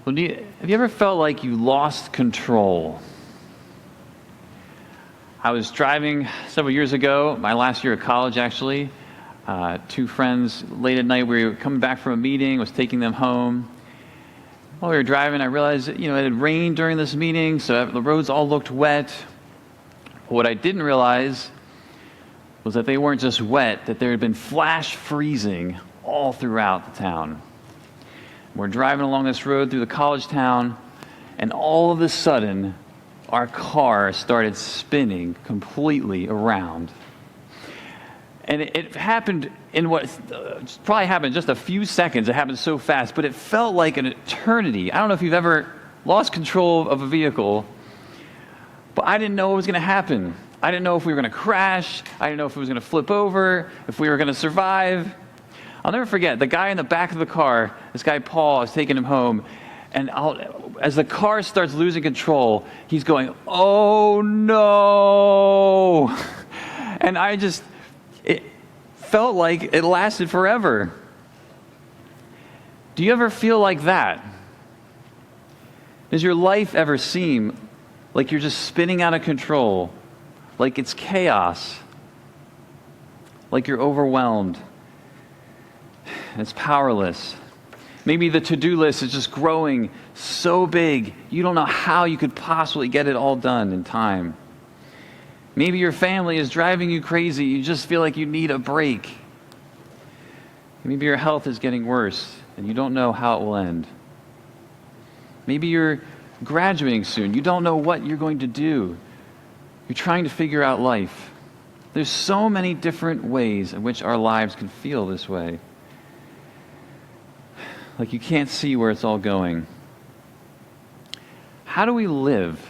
Well, have you ever felt like you lost control? I was driving several years ago, my last year of college actually. Two friends, late at night, we were coming back from a meeting, was taking them home. While we were driving, I realized it had rained during this meeting, so the roads all looked wet. What I didn't realize was that they weren't just wet, that there had been flash freezing all throughout the town. We're driving along this road through the college town, and all of a sudden, our car started spinning completely around. And it happened in what probably happened just a few seconds. It happened so fast, but it felt like an eternity. I don't know if you've ever lost control of a vehicle, but I didn't know what was going to happen. I didn't know if we were going to crash. I didn't know if it was going to flip over, if we were going to survive. I'll never forget, the guy in the back of the car, this guy Paul, I was taking him home, and as the car starts losing control, he's going, "Oh no!" And it felt like it lasted forever. Do you ever feel like that? Does your life ever seem like you're just spinning out of control, like it's chaos, like you're overwhelmed? It's powerless. Maybe the to-do list is just growing so big, you don't know how you could possibly get it all done in time. Maybe your family is driving you crazy, you just feel like you need a break. Maybe your health is getting worse, and you don't know how it will end. Maybe you're graduating soon, you don't know what you're going to do. You're trying to figure out life. There's so many different ways in which our lives can feel this way. Like you can't see where it's all going. How do we live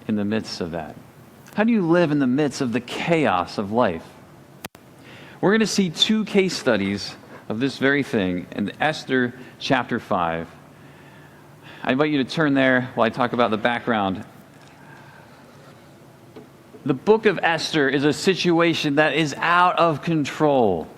in the midst of that? How do you live in the midst of the chaos of life? We're going to see two case studies of this very thing in Esther chapter 5. I invite you to turn there while I talk about the background. The book of Esther is a situation that is out of control.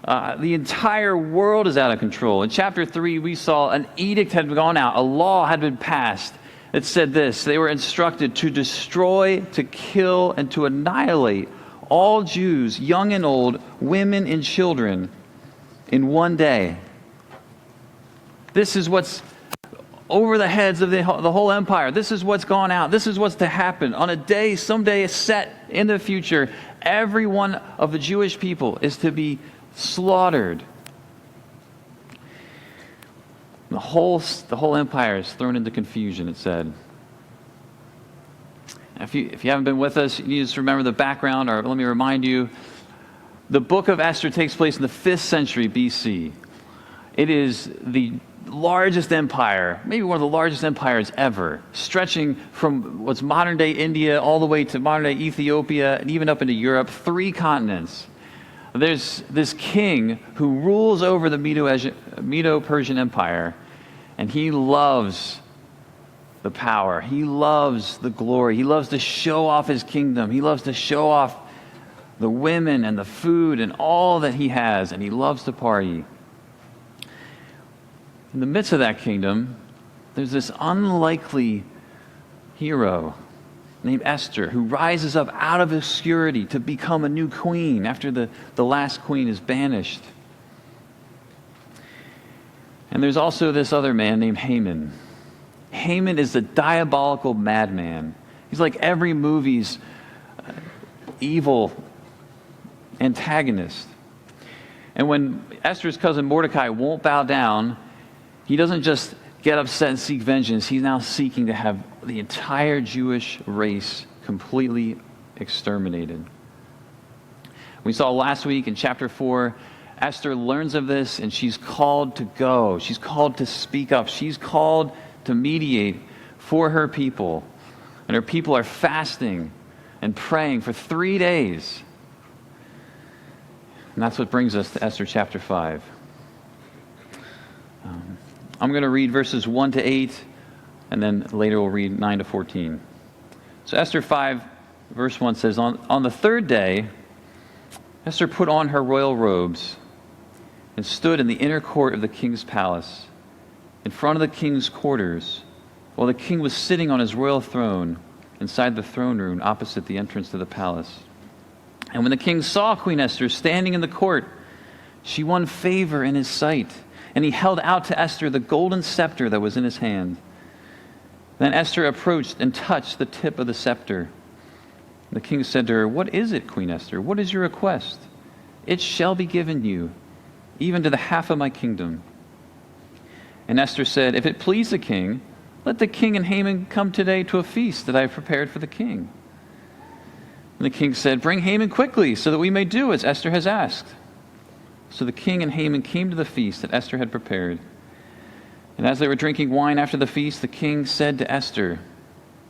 The entire world is out of control. In chapter 3, we saw an edict had gone out, a law had been passed that said this: they were instructed to destroy, to kill, and to annihilate all Jews, young and old, women and children, in one day. This is what's over the heads of the whole empire. This is what's gone out. This is what's to happen. On a day, someday set in the future, every one of the Jewish people is to be slaughtered. The whole empire is thrown into confusion, it said. If you haven't been with us, you need to remember the background, or let me remind you. The book of Esther takes place in the 5th century BC. It is the largest empire, maybe one of the largest empires ever, stretching from what's modern-day India all the way to modern-day Ethiopia and even up into Europe, 3 continents. There's this king who rules over the Medo-Persian Empire, and he loves the power. He loves the glory. He loves to show off his kingdom. He loves to show off the women and the food and all that he has, and he loves to party. In the midst of that kingdom, there's this unlikely hero named Esther, who rises up out of obscurity to become a new queen after the last queen is banished. And there's also this other man named Haman. Haman is the diabolical madman. He's like every movie's evil antagonist. And when Esther's cousin Mordecai won't bow down, he doesn't just get upset and seek vengeance. He's now seeking to have the entire Jewish race completely exterminated. We saw last week in chapter 4, Esther learns of this, and she's called to go. She's called to speak up. She's called to mediate for her people. And her people are fasting and praying for 3 days. And that's what brings us to Esther chapter 5. I'm going to read verses 1 to 8, and then later we'll read 9 to 14. So Esther 5, verse 1 says, On the 3rd day, Esther put on her royal robes and stood in the inner court of the king's palace. in front of the king's quarters, while the king was sitting on his royal throne inside the throne room opposite the entrance to the palace. And when the king saw Queen Esther standing in the court, she won favor in his sight, and he held out to Esther the golden scepter that was in his hand. Then Esther approached and touched the tip of the scepter. The king said to her, "What is it, Queen Esther? What is your request? It shall be given you, even to the half of my kingdom." And Esther said, "If it please the king, let the king and Haman come today to a feast that I have prepared for the king." And the king said, "Bring Haman quickly, so that we may do as Esther has asked." So the king and Haman came to the feast that Esther had prepared. And as they were drinking wine after the feast, the king said to Esther,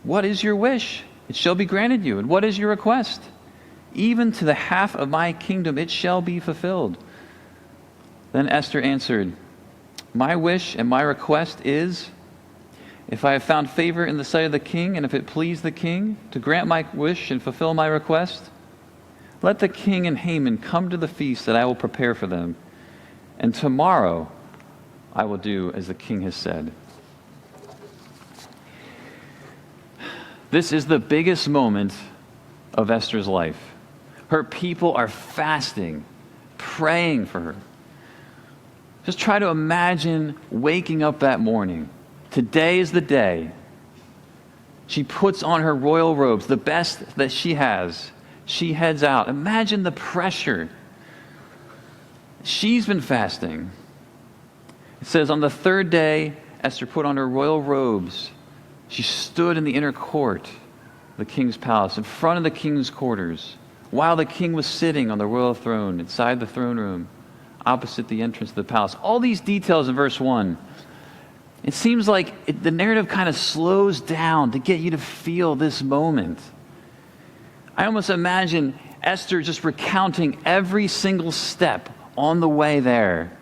"What is your wish? It shall be granted you. And what is your request? Even to the half of my kingdom it shall be fulfilled." Then Esther answered, "My wish and my request is, if I have found favor in the sight of the king, and if it please the king to grant my wish and fulfill my request, let the king and Haman come to the feast that I will prepare for them, and tomorrow I will do as the king has said." This is the biggest moment of Esther's life. Her people are fasting, praying for her. Just try to imagine waking up that morning. Today is the day. She puts on her royal robes, the best that she has. She heads out. Imagine the pressure. She's been fasting. It says, on the third day, Esther put on her royal robes. She stood in the inner court of the king's palace, in front of the king's quarters, while the king was sitting on the royal throne inside the throne room, opposite the entrance to the palace. All these details in verse 1. It seems like the narrative kind of slows down to get you to feel this moment. I almost imagine Esther just recounting every single step on the way there.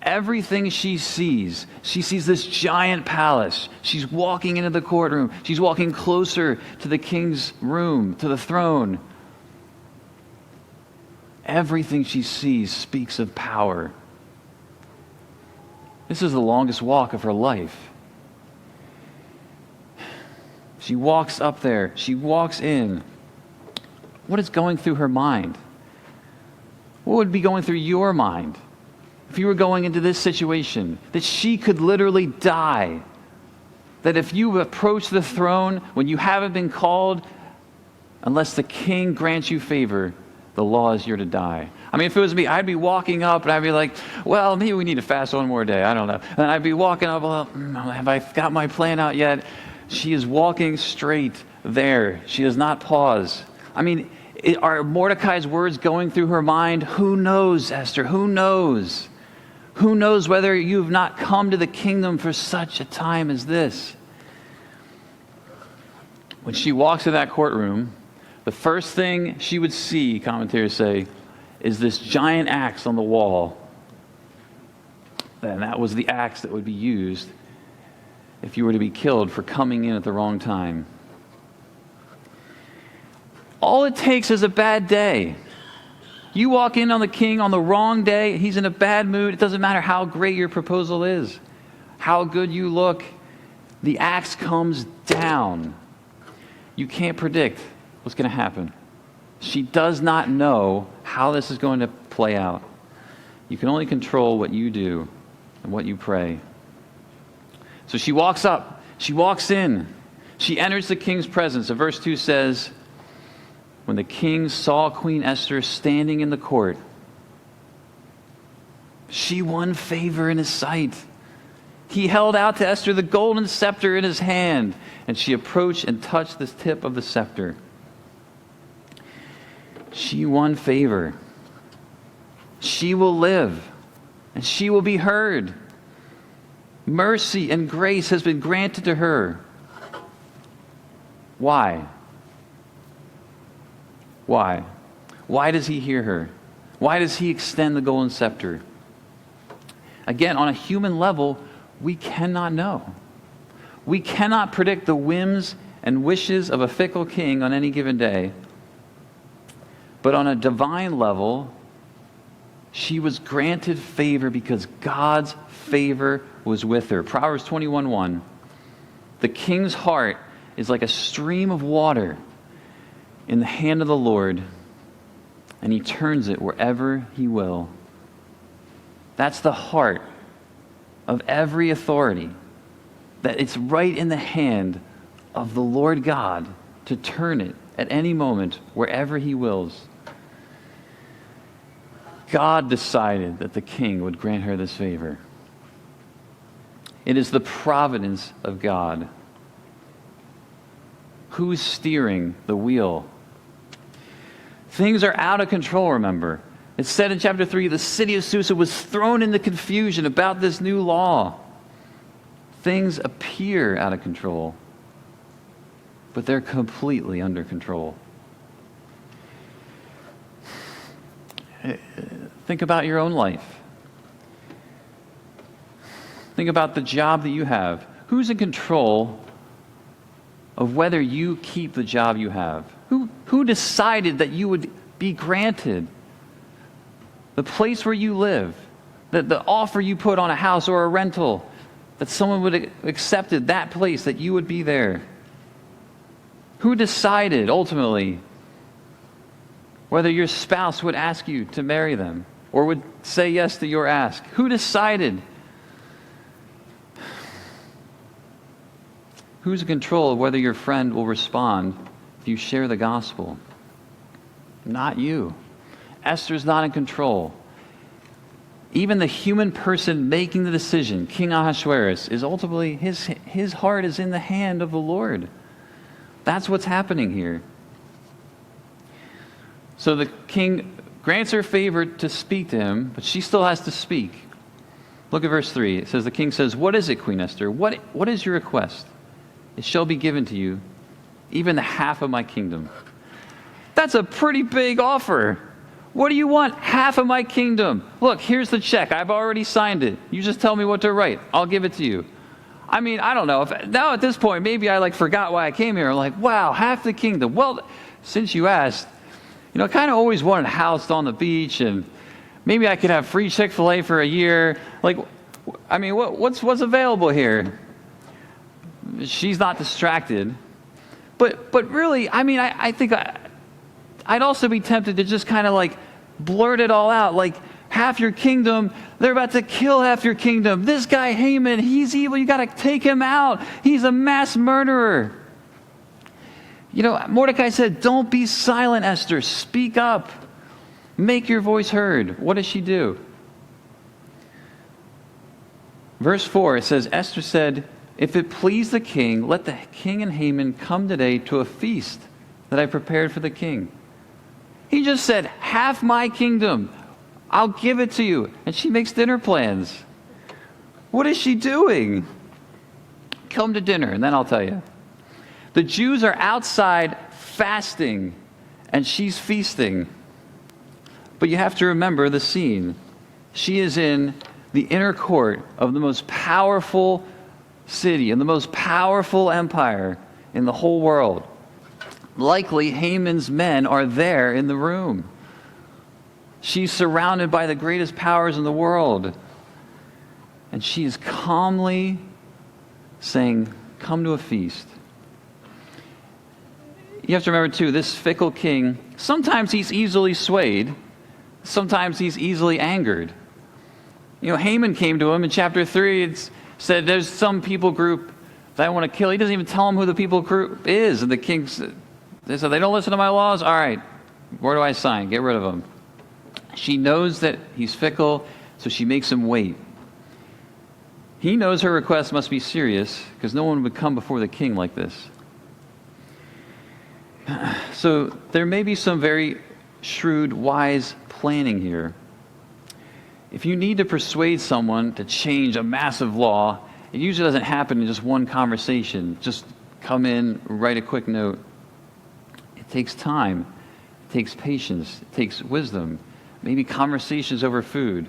Everything she sees this giant palace. She's walking into the courtroom. She's walking closer to the king's room, to the throne. Everything she sees speaks of power. This is the longest walk of her life. She walks up there. She walks in. What is going through her mind? What would be going through your mind if you were going into this situation? That she could literally die. That if you approach the throne when you haven't been called, unless the king grants you favor, the law is you're to die. I mean, if it was me, I'd be walking up and I'd be like, well, maybe we need to fast one more day. I don't know. And I'd be walking up, well, have I got my plan out yet? She is walking straight there. She does not pause. I mean, are Mordecai's words going through her mind? Who knows, Esther? Who knows? Who knows whether you've not come to the kingdom for such a time as this? When she walks in that courtroom, the first thing she would see, commentators say, is this giant axe on the wall. And that was the axe that would be used if you were to be killed for coming in at the wrong time. All it takes is a bad day. You walk in on the king on the wrong day, he's in a bad mood. It doesn't matter how great your proposal is, how good you look. The axe comes down. You can't predict what's going to happen. She does not know how this is going to play out. You can only control what you do and what you pray. So she walks up. She walks in. She enters the king's presence. And verse 2 says, when the king saw Queen Esther standing in the court, she won favor in his sight. He held out to Esther the golden scepter in his hand, and she approached and touched the tip of the scepter. She won favor. She will live, and she will be heard. Mercy and grace has been granted to her. Why? Why? Why does he hear her? Why does he extend the golden scepter? Again, on a human level, we cannot know. We cannot predict the whims and wishes of a fickle king on any given day. But on a divine level, She was granted favor because God's favor was with her. Proverbs 21:1. The king's heart is like a stream of water in the hand of the Lord, and he turns it wherever he will. That's the heart of every authority, that it's right in the hand of the Lord God to turn it at any moment wherever he wills. God decided that the king would grant her this favor. It is the providence of God. Who's steering the wheel? Things are out of control, remember. It's said in chapter 3, the city of Susa was thrown into confusion about this new law. Things appear out of control, but they're completely under control. Think about your own life. Think about the job that you have. Who's in control of whether you keep the job you have? Who decided that you would be granted the place where you live, that the offer you put on a house or a rental, that someone would have accepted that place, that you would be there? Who decided ultimately whether your spouse would ask you to marry them or would say yes to your ask? Who decided? Who's in control of whether your friend will respond if you share the gospel? Not you. Esther's not in control. Even the human person making the decision, King Ahasuerus, is ultimately, his heart is in the hand of the Lord. That's what's happening here. So the king grants her favor to speak to him, but she still has to speak. Look at verse 3. It says, the king says, "What is it, Queen Esther? What is your request? It shall be given to you, even the half of my kingdom." That's a pretty big offer. What do you want? Half of my kingdom. Look, here's the check. I've already signed it. You just tell me what to write. I'll give it to you. I mean, I don't know. Now at this point, maybe I forgot why I came here. I'm like, wow, half the kingdom. Well, since you asked, I kind of always wanted a house on the beach, and maybe I could have free Chick-fil-A for a year. What's available here? She's not distracted. But really, I think I'd also be tempted to just kind of blurt it all out. Half your kingdom, they're about to kill half your kingdom. This guy Haman, he's evil. You got to take him out. He's a mass murderer. Mordecai said, "Don't be silent, Esther. Speak up. Make your voice heard." What does she do? Verse 4, it says, Esther said, "If it please the king, let the king and Haman come today to a feast that I prepared for the king." He just said, half my kingdom. I'll give it to you. And she makes dinner plans. What is she doing? Come to dinner, and then I'll tell you. The Jews are outside fasting, and she's feasting. But you have to remember the scene. She is in the inner court of the most powerful city and the most powerful empire in the whole world. Likely, Haman's men are there in the room. She's surrounded by the greatest powers in the world. And she is calmly saying, "Come to a feast." You have to remember, too, this fickle king, sometimes he's easily swayed. Sometimes he's easily angered. Haman came to him in chapter 3 and said, "There's some people group that I want to kill." He doesn't even tell him who the people group is. And the king said, "They don't listen to my laws? All right, where do I sign? Get rid of them." She knows that he's fickle, so she makes him wait. He knows her request must be serious, because no one would come before the king like this. So there may be some very shrewd, wise planning here. If you need to persuade someone to change a massive law, it usually doesn't happen in just one conversation. Just come in, write a quick note. It takes time. It takes patience. It takes wisdom. Maybe conversations over food.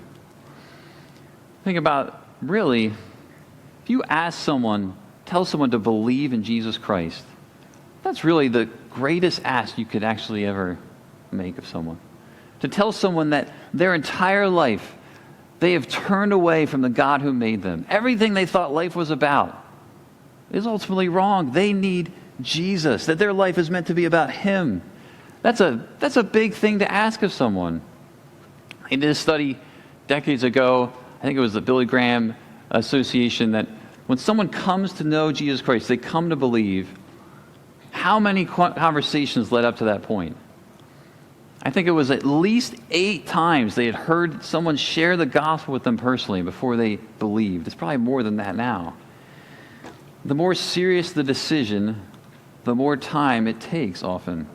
Think about, really, if you tell someone to believe in Jesus Christ, that's really the greatest ask you could actually ever make of someone. to tell someone that their entire life they have turned away from the God who made them. Everything they thought life was about is ultimately wrong. They need Jesus, that their life is meant to be about Him. That's a big thing to ask of someone. I did a study decades ago, I think it was the Billy Graham Association, that when someone comes to know Jesus Christ, they come to believe, how many conversations led up to that point? I think it was at least 8 times they had heard someone share the gospel with them personally before they believed. It's probably more than that now. The more serious the decision, the more time it takes often.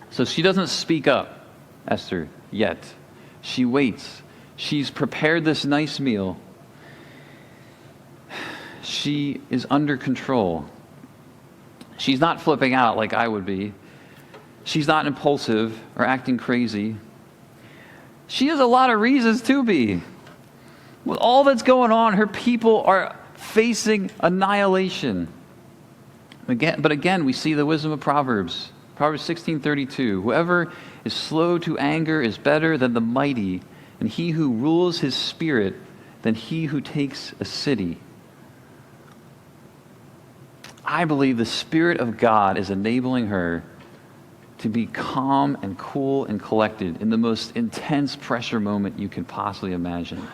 So she doesn't speak up, Esther, yet. She waits. She's prepared this nice meal. She is under control. She's not flipping out like I would be. She's not impulsive or acting crazy. She has a lot of reasons to be. With all that's going on, her people are facing annihilation. But again, we see the wisdom of Proverbs. Proverbs 16:32. Whoever is slow to anger is better than the mighty, and he who rules his spirit than he who takes a city. I believe the Spirit of God is enabling her to be calm and cool and collected in the most intense pressure moment you can possibly imagine.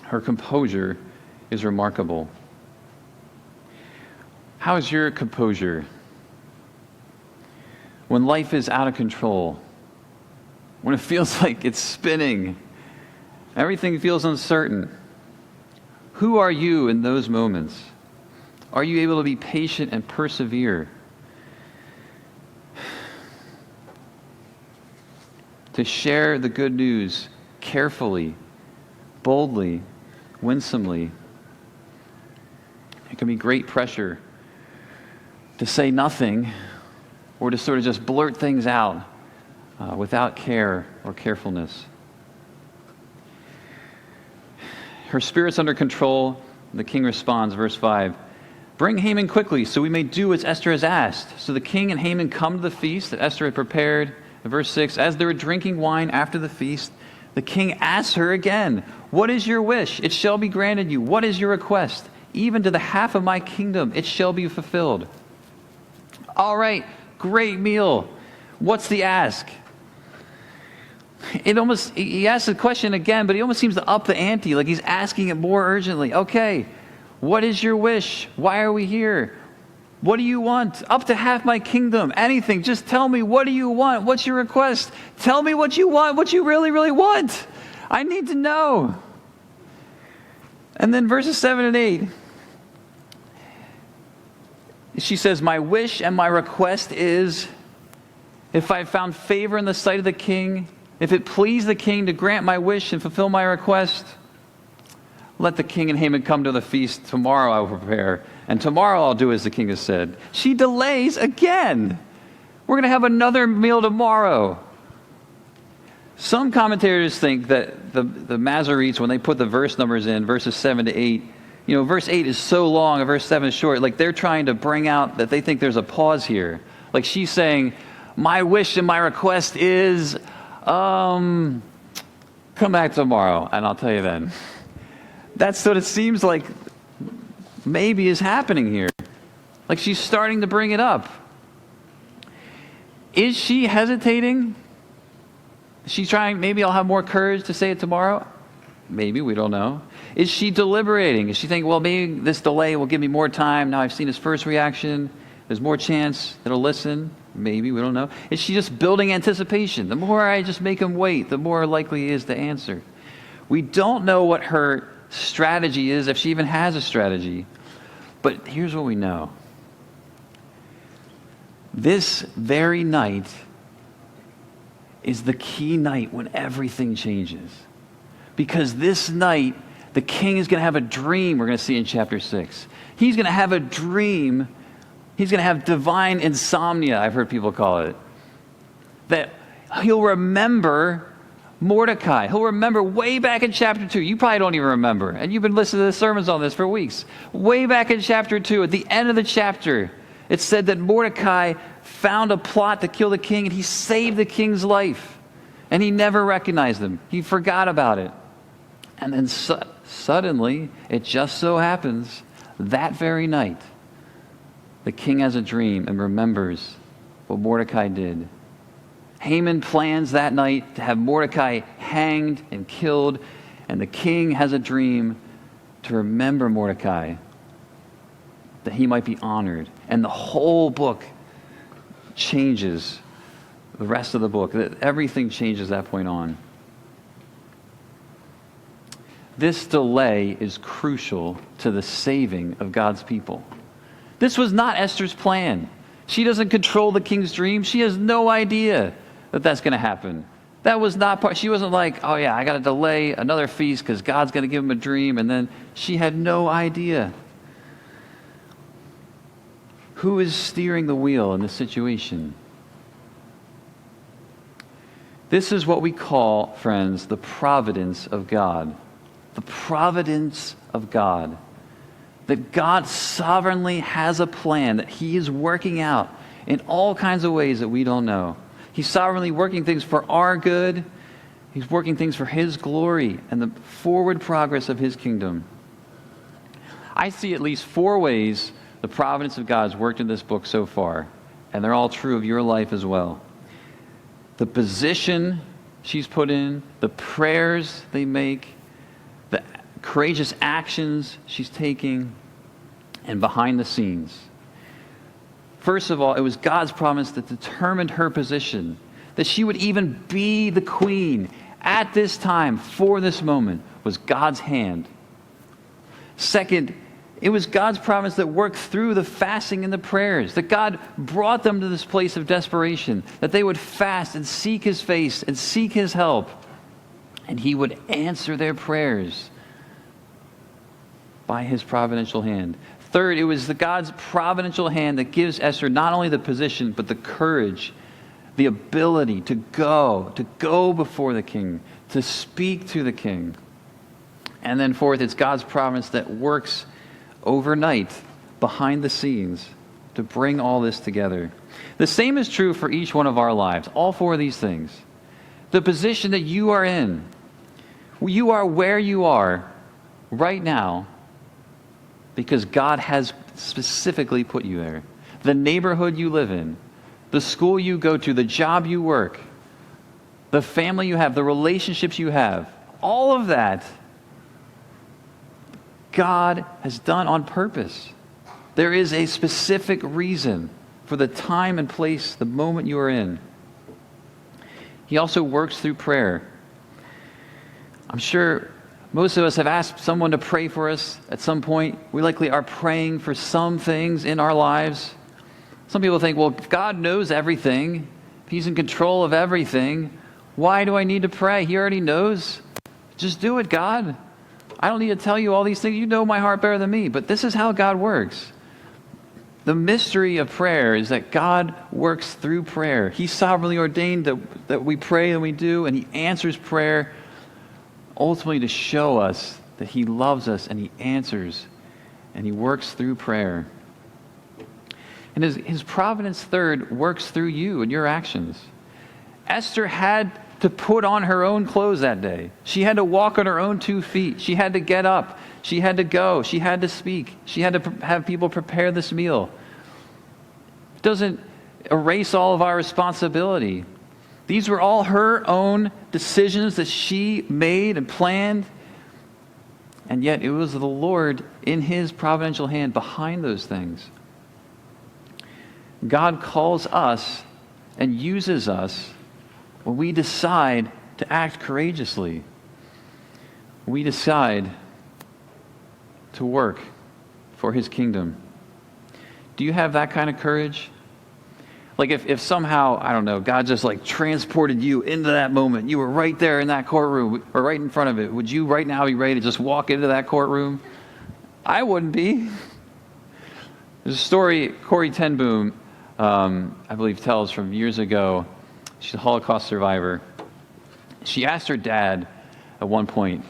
Her composure is remarkable. How is your composure when life is out of control? When it feels like it's spinning? Everything feels uncertain. Who are you in those moments? Are you able to be patient and persevere? To share the good news carefully, boldly, winsomely. It can be great pressure to say nothing or to sort of just blurt things out without care or carefulness. Her spirit's under control. The king responds, verse 5. Bring Haman quickly, so we may do as Esther has asked. So the king and Haman come to the feast that Esther had prepared. In verse 6, as they were drinking wine after the feast, the king asks her again, what is your wish? It shall be granted you. What is your request? Even to the half of my kingdom, it shall be fulfilled. All right, great meal. What's the ask? He asks the question again, but he almost seems to up the ante, like he's asking it more urgently. Okay, what is your wish? Why are we here? What do you want? Up to half my kingdom. Anything. Just tell me, what do you want? What's your request? Tell me what you want, what you really, really want. I need to know. And then verses 7 and 8. She says, my wish and my request is, if I found favor in the sight of the king, if it please the king to grant my wish and fulfill my request, let the king and Haman come to the feast. Tomorrow I will prepare, and tomorrow I'll do as the king has said. She delays again. We're going to have another meal tomorrow. Some commentators think that the Masoretes, when they put the verse numbers in, verses 7 to 8, verse 8 is so long and verse 7 is short. Like they're trying to bring out that they think there's a pause here. Like she's saying, my wish and my request is, come back tomorrow and I'll tell you then. That's what it seems like maybe is happening here. Like she's starting to bring it up. Is she hesitating? Is she trying, maybe I'll have more courage to say it tomorrow? Maybe, we don't know. Is she deliberating? Is she thinking, well, maybe this delay will give me more time. Now I've seen his first reaction. There's more chance that he'll listen. Maybe, we don't know. Is she just building anticipation? The more I just make him wait, the more likely he is to answer. We don't know what her strategy is, if she even has a strategy. But here's what we know. This very night is the key night when everything changes. Because this night, the king is going to have a dream, we're going to see in chapter 6. He's going to have a dream. He's going to have divine insomnia, I've heard people call it. That he'll remember Mordecai. He'll remember way back in chapter 2. You probably don't even remember. And you've been listening to the sermons on this for weeks. Way back in chapter 2, at the end of the chapter, It said that Mordecai found a plot to kill the king, and he saved the king's life. And he never recognized him. He forgot about it. And then suddenly, it just so happens, that very night, the king has a dream and remembers what Mordecai did. Haman plans that night to have Mordecai hanged and killed, and the king has a dream to remember Mordecai, that he might be honored. And the whole book changes, the rest of the book. Everything changes that point on. This delay is crucial to the saving of God's people. This was not Esther's plan. She doesn't control the king's dream. She has no idea that that's going to happen. That was not part. She wasn't like, oh yeah, I got to delay another feast because God's going to give him a dream. And then she had no idea. Who is steering the wheel in this situation? This is what we call, friends, the providence of God. The providence of God. That God sovereignly has a plan that he is working out in all kinds of ways that we don't know. He's sovereignly working things for our good. He's working things for his glory and the forward progress of his kingdom. I see at least 4 ways the providence of God has worked in this book so far, and they're all true of your life as well. The position she's put in, the prayers they make, the courageous actions she's taking, and behind the scenes. First of all, it was God's promise that determined her position, that she would even be the queen at this time, for this moment, was God's hand. Second, it was God's promise that worked through the fasting and the prayers, that God brought them to this place of desperation, that they would fast and seek his face and seek his help, and he would answer their prayers by his providential hand. Third, it was God's providential hand that gives Esther not only the position, but the courage, the ability to go before the king, to speak to the king. And then fourth, it's God's promise that works overnight behind the scenes to bring all this together. The same is true for each one of our lives, all 4 of these things. The position that you are in, you are where you are right now because God has specifically put you there. The neighborhood you live in, the school you go to, the job you work, the family you have, the relationships you have, all of that God has done on purpose. There is a specific reason for the time and place, the moment you are in. He also works through prayer. I'm sure most of us have asked someone to pray for us at some point. We likely are praying for some things in our lives. Some people think, well, if God knows everything, if he's in control of everything, why do I need to pray? He already knows. Just do it, God. I don't need to tell you all these things. You know my heart better than me. But this is how God works. The mystery of prayer is that God works through prayer. He sovereignly ordained that we pray and we do, and he answers prayer ultimately to show us that he loves us and he answers and he works through prayer. And his providence, third, works through you and your actions. Esther had to put on her own clothes that day. She had to walk on her own 2 feet. She had to get up. She had to go. She had to speak. She had to have people prepare this meal. It doesn't erase all of our responsibility. These were all her own decisions that she made and planned. And yet it was the Lord in his providential hand behind those things. God calls us and uses us when we decide to act courageously. We decide to work for his kingdom. Do you have that kind of courage? Like if somehow, I don't know, God just like transported you into that moment. You were right there in that courtroom or right in front of it. Would you right now be ready to just walk into that courtroom? I wouldn't be. There's a story Corrie ten Boom, I believe, tells from years ago. She's a Holocaust survivor. She asked her dad at one point,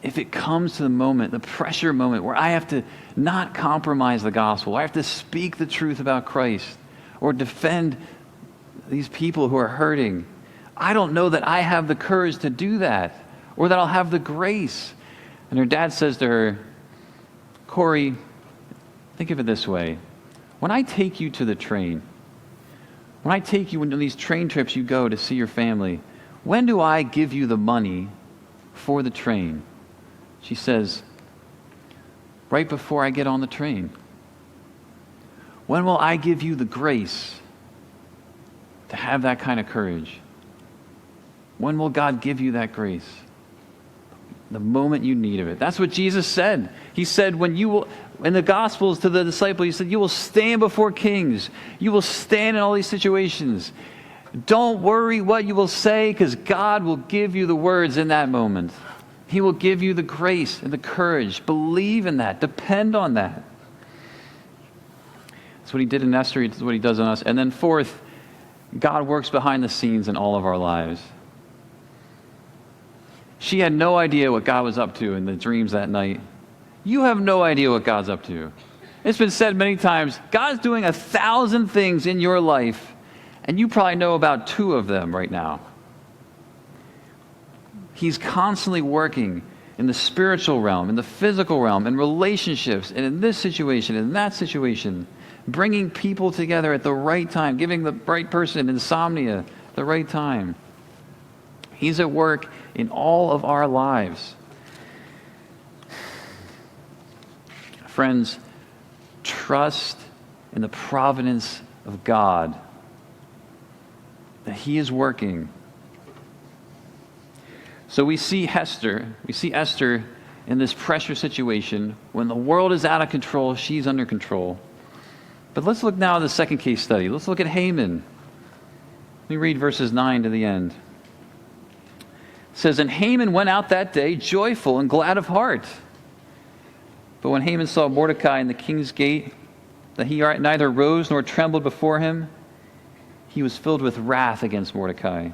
if it comes to the moment, the pressure moment, where I have to not compromise the gospel, I have to speak the truth about Christ, or defend these people who are hurting, I don't know that I have the courage to do that, or that I'll have the grace. And her dad says to her, Corey, think of it this way. When I take you to the train, when I take you on these train trips you go to see your family, when do I give you the money for the train? She says, right before I get on the train. When will I give you the grace to have that kind of courage? When will God give you that grace? The moment you need of it. That's what Jesus said. He said, when you will, in the Gospels to the disciples, he said, you will stand before kings. You will stand in all these situations. Don't worry what you will say, because God will give you the words in that moment. He will give you the grace and the courage. Believe in that. Depend on that. That's what he did in Esther. It's what he does in us. And then fourth, God works behind the scenes in all of our lives. She had no idea what God was up to in the dreams that night. You have no idea what God's up to. It's been said many times, God's doing 1,000 things in your life, and you probably know about 2 of them right now. He's constantly working in the spiritual realm, in the physical realm, in relationships, and in this situation, in that situation, bringing people together at the right time, giving the right person insomnia at the right time. He's at work in all of our lives. Friends, trust in the providence of God, that he is working. So we see Esther in this pressure situation. When the world is out of control, she's under control. But let's look now at the second case study. Let's look at Haman. Let me read verses 9 to the end. It says, and Haman went out that day joyful and glad of heart. But when Haman saw Mordecai in the king's gate, that he neither rose nor trembled before him, he was filled with wrath against Mordecai.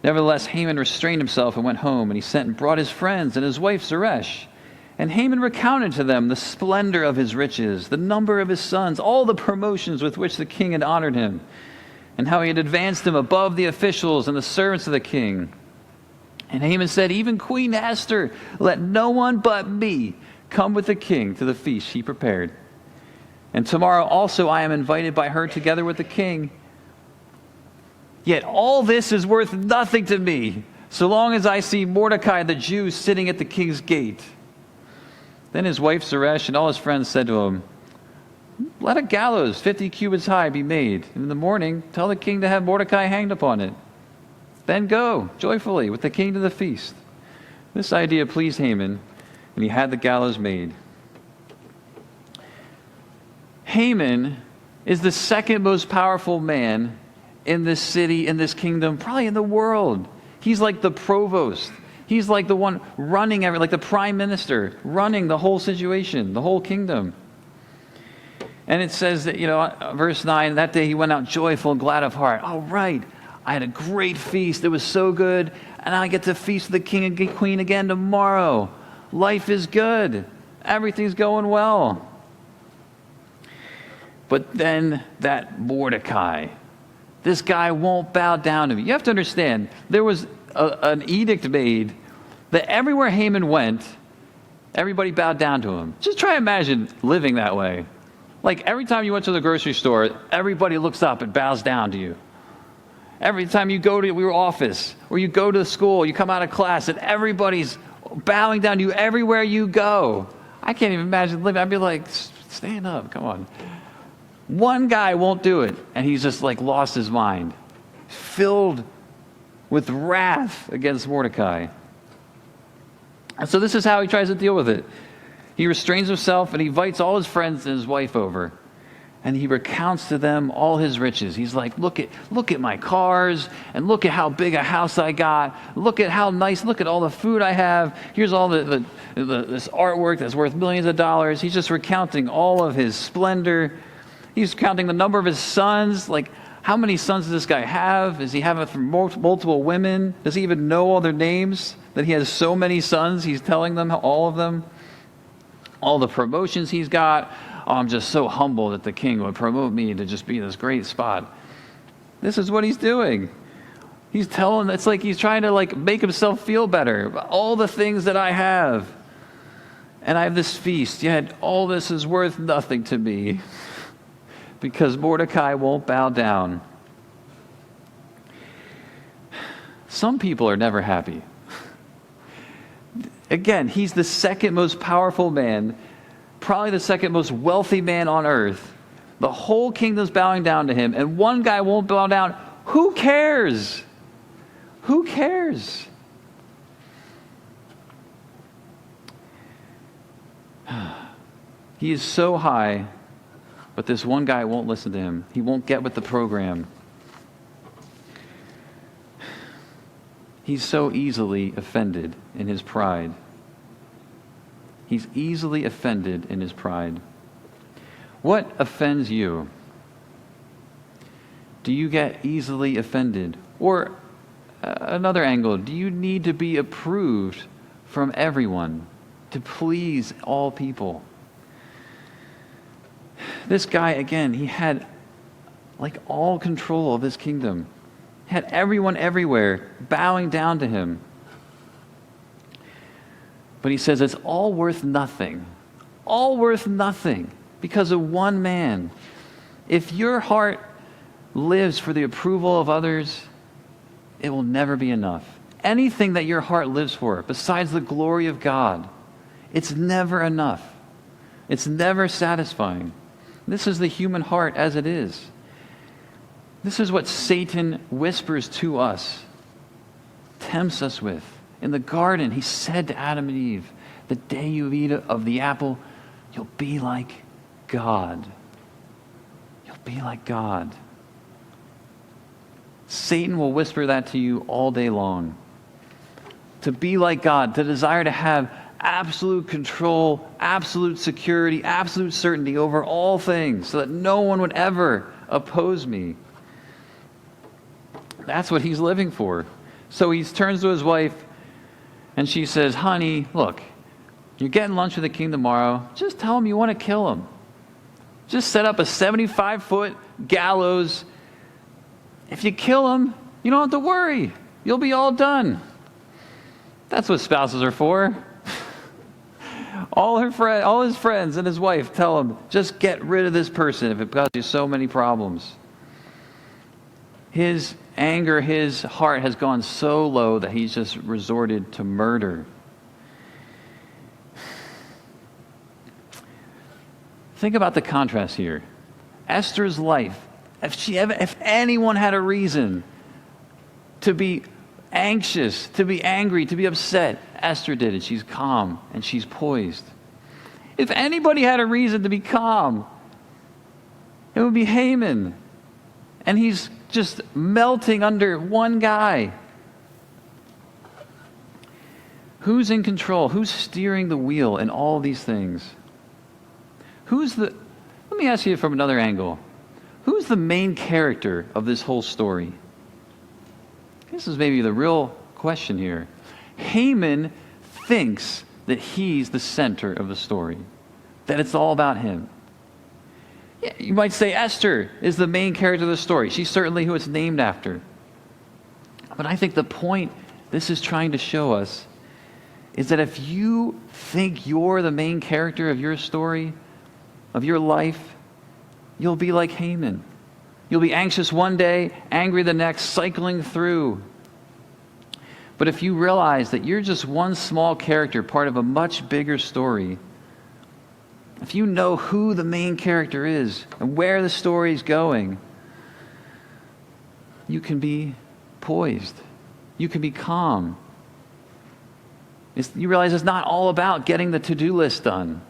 Nevertheless, Haman restrained himself and went home, and he sent and brought his friends and his wife Zeresh. And Haman recounted to them the splendor of his riches, the number of his sons, all the promotions with which the king had honored him, and how he had advanced him above the officials and the servants of the king. And Haman said, even Queen Esther, let no one but me come with the king to the feast she prepared. And tomorrow also I am invited by her together with the king. Yet all this is worth nothing to me, so long as I see Mordecai the Jew sitting at the king's gate. Then his wife Zeresh and all his friends said to him, let a gallows 50 cubits high be made. And in the morning, tell the king to have Mordecai hanged upon it. Then go joyfully with the king to the feast. This idea pleased Haman, and he had the gallows made. Haman is the second most powerful man in this city, in this kingdom, probably in the world. He's like the provost. He's like the one running like the prime minister, running the whole situation, the whole kingdom. And it says that, verse 9, that day he went out joyful and glad of heart. All right, I had a great feast. It was so good. And I get to feast with the king and queen again tomorrow. Life is good. Everything's going well. But then that Mordecai, this guy won't bow down to me. You have to understand, there was an edict made that everywhere Haman went, everybody bowed down to him. Just try to imagine living that way. Like every time you went to the grocery store, everybody looks up and bows down to you. Every time you go to your office or you go to the school, you come out of class and everybody's bowing down to you everywhere you go. I can't even imagine living. I'd be like, stand up, come on. One guy won't do it, and he's just like lost his mind, filled with wrath against Mordecai. And so this is how he tries to deal with it. He restrains himself and he invites all his friends and his wife over. And he recounts to them all his riches. He's like, look at my cars, and look at how big a house I got. Look at how nice, look at all the food I have. Here's all this artwork that's worth millions of dollars. He's just recounting all of his splendor. He's counting the number of his sons. Like, How many sons does this guy have? Is he having from multiple women? Does he even know all their names? That he has so many sons, he's telling them all of them? All the promotions he's got. Oh, I'm just so humble that the king would promote me to just be this great spot. This is what he's doing. He's telling, it's like he's trying to like make himself feel better about all the things that I have. And I have this feast, yet all this is worth nothing to me because Mordecai won't bow down. Some people are never happy. Again, he's the second most powerful man, probably the second most wealthy man on earth. The whole kingdom's bowing down to him, and one guy won't bow down. Who cares? Who cares? He is so high, but this one guy won't listen to him. He won't get with the program. He's so easily offended in his pride. He's easily offended in his pride. What offends you? Do you get easily offended? Or another angle, do you need to be approved from everyone to please all people? This guy, again, he had like all control of his kingdom. He had everyone everywhere bowing down to him. But he says it's all worth nothing. All worth nothing because of one man. If your heart lives for the approval of others, it will never be enough. Anything that your heart lives for besides the glory of God, it's never enough. It's never satisfying. This is the human heart as it is. This is what Satan whispers to us, tempts us with. In the garden, he said to Adam and Eve, the day you eat of the apple, you'll be like God. You'll be like God. Satan will whisper that to you all day long. To be like God, to desire to have absolute control, absolute security, absolute certainty over all things so that no one would ever oppose me. That's what he's living for. So he turns to his wife and she says, honey, look, you're getting lunch with the king tomorrow. Just tell him you want to kill him. Just set up a 75-foot gallows. If you kill him, you don't have to worry. You'll be all done. That's what spouses are for. All his friends and his wife tell him, just get rid of this person if it causes you so many problems. His anger, his heart has gone so low that he's just resorted to murder. Think about the contrast here. Esther's life, if anyone had a reason to be anxious, to be angry, to be upset, Esther did it. She's calm and she's poised. If anybody had a reason to be calm, it would be Haman. And he's just melting under one guy. Who's in control? Who's steering the wheel in all these things? Let me ask you from another angle. Who's the main character of this whole story? This is maybe the real question here. Haman thinks that he's the center of the story, that it's all about him. Yeah, you might say Esther is the main character of the story. She's certainly who it's named after. But I think the point this is trying to show us is that if you think you're the main character of your story, of your life, you'll be like Haman. You'll be anxious one day, angry the next, cycling through. But if you realize that you're just one small character, part of a much bigger story, if you know who the main character is and where the story is going, you can be poised. You can be calm. You realize it's not all about getting the to-do list done.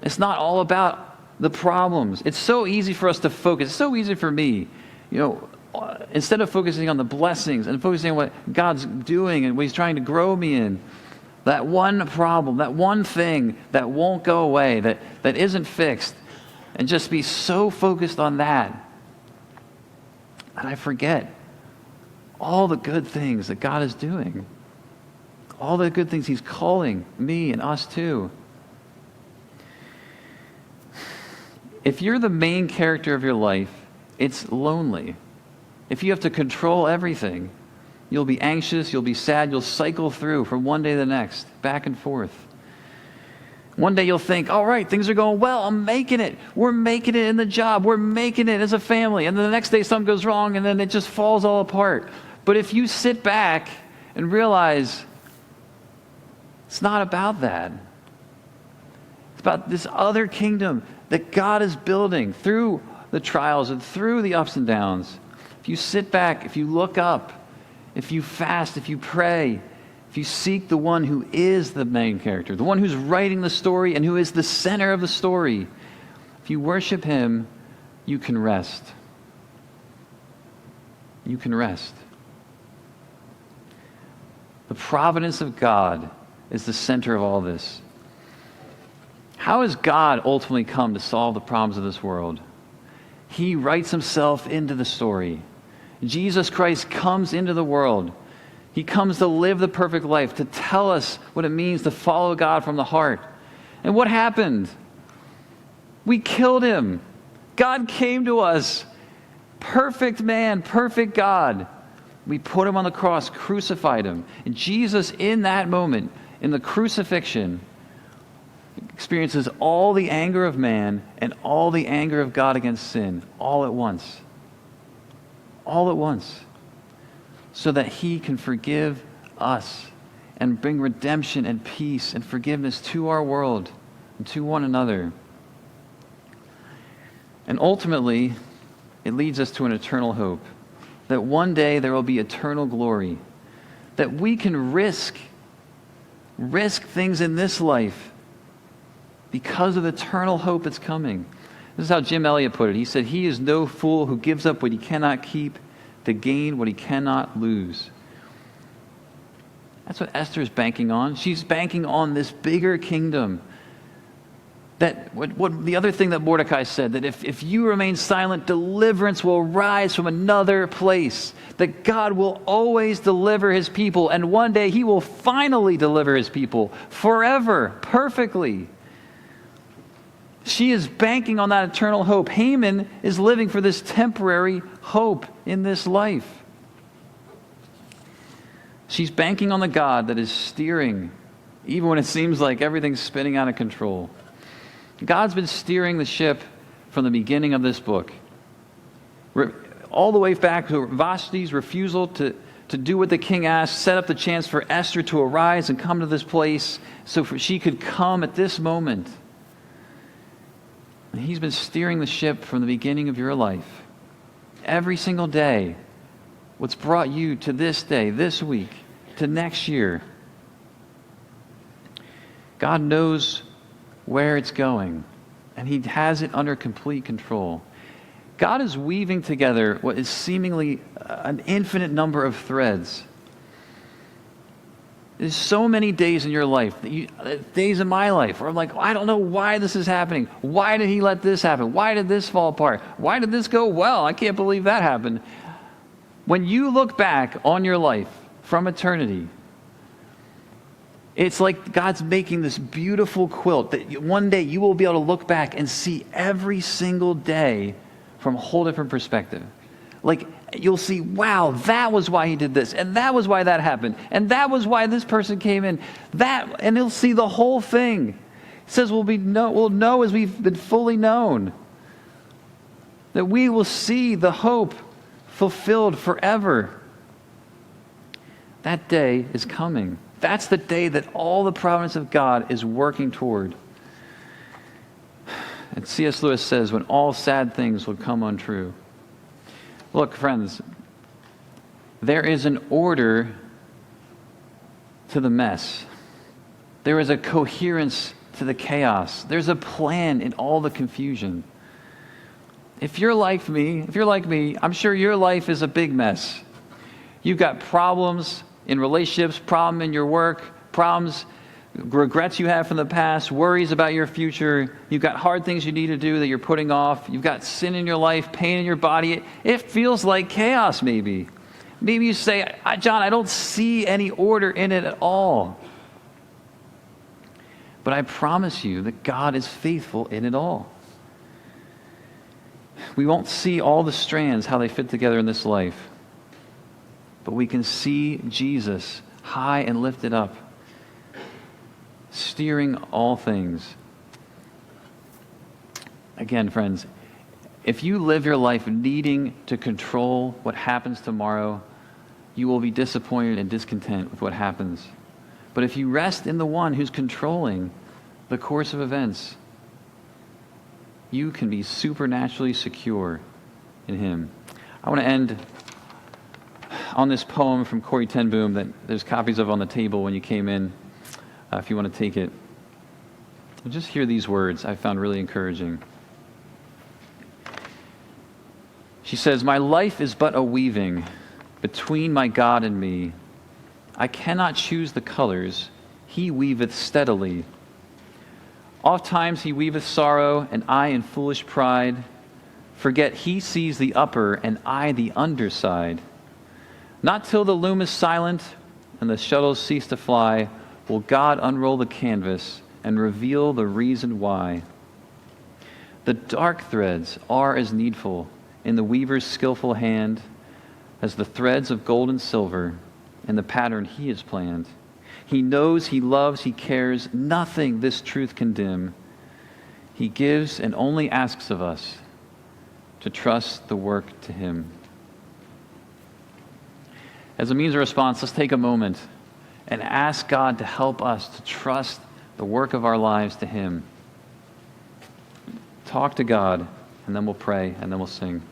It's not all about the problems. It's so easy for us to focus. It's so easy for me, instead of focusing on the blessings and focusing on what God's doing and what he's trying to grow me in, that one problem, that one thing that won't go away, that isn't fixed, and just be so focused on that and I forget all the good things that God is doing, all the good things he's calling me and us to. If you're the main character of your life, it's lonely. If you have to control everything, you'll be anxious, you'll be sad, you'll cycle through from one day to the next, back and forth. One day you'll think, all right, things are going well, I'm making it. We're making it in the job, we're making it as a family. And then the next day something goes wrong and then it just falls all apart. But if you sit back and realize it's not about that. It's about this other kingdom that God is building through the trials and through the ups and downs. If you sit back, if you look up, if you fast, if you pray, if you seek the one who is the main character, the one who's writing the story and who is the center of the story, if you worship him, you can rest. You can rest. The providence of God is the center of all this. How has God ultimately come to solve the problems of this world? He writes himself into the story. Jesus Christ comes into the world. He comes to live the perfect life, to tell us what it means to follow God from the heart. And what happened? We killed him. God came to us. Perfect man, perfect God. We put him on the cross, crucified him. And Jesus, in that moment, in the crucifixion, experiences all the anger of man and all the anger of God against sin, all at once. All at once. So that he can forgive us and bring redemption and peace and forgiveness to our world and to one another. And ultimately, it leads us to an eternal hope. That one day there will be eternal glory. That we can risk things in this life because of the eternal hope that's coming. This is how Jim Elliot put it. He said, "He is no fool who gives up what he cannot keep to gain what he cannot lose." That's what Esther is banking on. She's banking on this bigger kingdom. That what the other thing that Mordecai said, that if you remain silent, deliverance will rise from another place. That God will always deliver his people, and one day he will finally deliver his people forever, perfectly. She is banking on that eternal hope. Haman is living for this temporary hope in this life. She's banking on the God that is steering, even when it seems like everything's spinning out of control. God's been steering the ship from the beginning of this book. All the way back to Vashti's refusal to do what the king asked, set up the chance for Esther to arise and come to this place so she could come at this moment. And he's been steering the ship from the beginning of your life. Every single day, what's brought you to this day, this week, to next year. God knows where it's going, and he has it under complete control. God is weaving together what is seemingly an infinite number of threads. There's so many days in your life, days in my life, where I'm like, I don't know why this is happening. Why did he let this happen? Why did this fall apart? Why did this go well? I can't believe that happened. When you look back on your life from eternity, it's like God's making this beautiful quilt that one day you will be able to look back and see every single day from a whole different perspective. Like you'll see, wow, that was why he did this, and that was why that happened, and that was why this person came in. And you'll see the whole thing. It says we'll know as we've been fully known. That we will see the hope fulfilled forever. That day is coming. That's the day that all the providence of God is working toward. And C.S. Lewis says, when all sad things will come untrue. Look, friends, there is an order to the mess. There is a coherence to the chaos. There's a plan in all the confusion. If you're like me, I'm sure your life is a big mess. You've got problems in relationships, problem in your work, problems regrets you have from the past, worries about your future. You've got hard things you need to do that you're putting off. You've got sin in your life, pain in your body. It feels like chaos maybe. Maybe you say, John, I don't see any order in it at all. But I promise you that God is faithful in it all. We won't see all the strands, how they fit together in this life. But we can see Jesus high and lifted up, steering all things. Again, friends, if you live your life needing to control what happens tomorrow, you will be disappointed and discontent with what happens. But if you rest in the one who's controlling the course of events, you can be supernaturally secure in him. I want to end on this poem from Corrie ten Boom that there's copies of on the table when you came in, if you want to take it. And just hear these words I found really encouraging. She says, "My life is but a weaving between my God and me. I cannot choose the colors. He weaveth steadily. Oft times he weaveth sorrow, and I in foolish pride forget he sees the upper and I the underside. Not till the loom is silent and the shuttles cease to fly will God unroll the canvas and reveal the reason why. The dark threads are as needful in the weaver's skillful hand as the threads of gold and silver in the pattern he has planned. He knows, he loves, he cares. Nothing this truth can dim. He gives and only asks of us to trust the work to him." As a means of response, let's take a moment and ask God to help us to trust the work of our lives to him. Talk to God, and then we'll pray, and then we'll sing.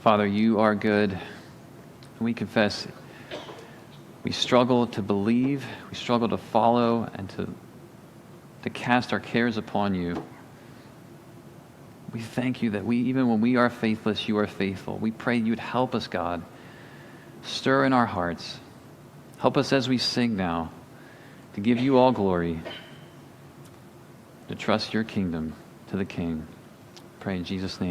Father, you are good, and we confess we struggle to believe, we struggle to follow, and to cast our cares upon you. We thank you that even when we are faithless, you are faithful. We pray you would help us, God. Stir in our hearts. Help us as we sing now to give you all glory, to trust your kingdom to the King. Pray in Jesus' name.